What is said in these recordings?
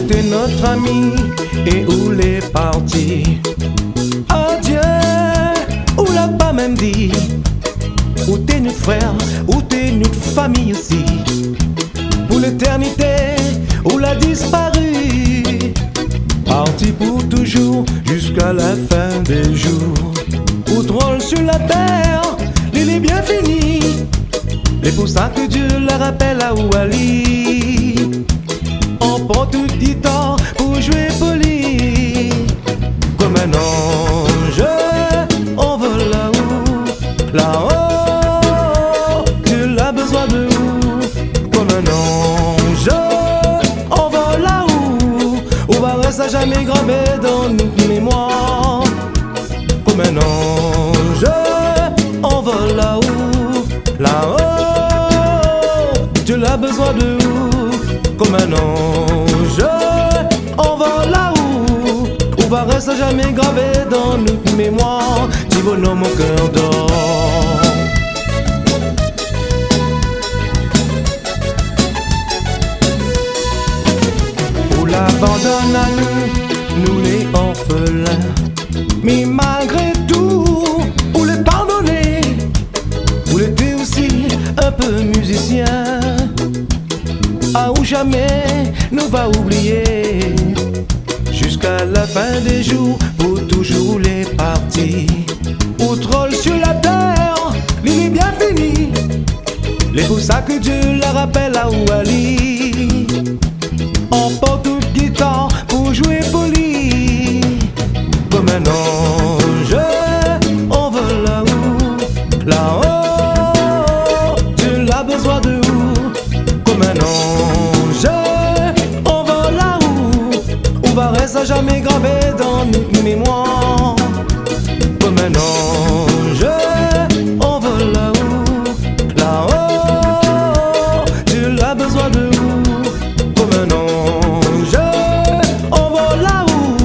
t'es notre ami et où l'est parti? Adieu, où l'a pas même dit? Où t'es notre frère, où t'es notre famille aussi? Pour l'éternité, où l'a disparu? Parti pour toujours, jusqu'à la fin des jours. Où trône sur la terre, il est bien fini. Et pour ça que Dieu la rappelle à Ouali. On prend tout guitare pour jouer poli. Comme un ange, on vole là-haut, là-haut. Dieu a besoin de nous. Comme un ange, on vole là-haut. On va rester jamais gravé dans notre mémoire. Comme un ange, on vole là-haut, là-haut. Dieu a besoin de nous. Comme un ange, on va là-haut. On va rester jamais gravé dans notre mémoire. Petit bonhomme au cœur d'or. On l'abandonne à nous les orphelins. Mais malgré tout, on les pardonner. On était aussi un peu musicien. Ah, ou jamais nous va oublier. Jusqu'à la fin des jours, pour toujours les partis. Au troll sur la terre, il est bien fini. C'est pour ça que Dieu la rappelle à Ouali. On porte toute guitare pour jouer poli. Comme un ange, on vole là-haut, là-haut. Dieu a besoin de nous. Comme un ange, on vole là-haut. On va rester jamais gravé dans notre mémoire. Comme un ange, on vole là-haut, là-haut. Dieu a besoin de nous. Comme un ange, on vole là-haut.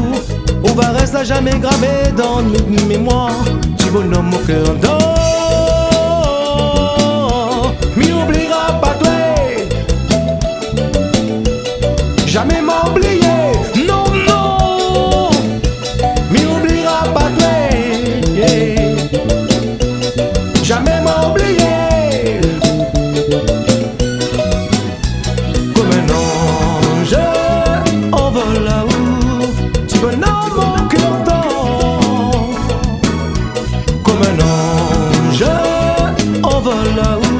On va rester jamais gravé dans notre mémoire. Petit bonhomme au cœur d'or. M'y oubliera pas toi. Jamais m'oublier, non, non. M'y oubliera pas toi, yeah. Jamais m'oublier. Comme un ange, on vole là-haut. Tu bonhomme au cœur d'or. Comme un ange, on vole là-haut.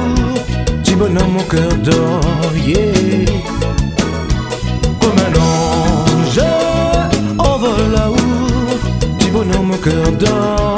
Tu bonhomme au cœur d'or, yeah. Comme un ange, on vole là-haut, petit bonhomme au cœur d'or.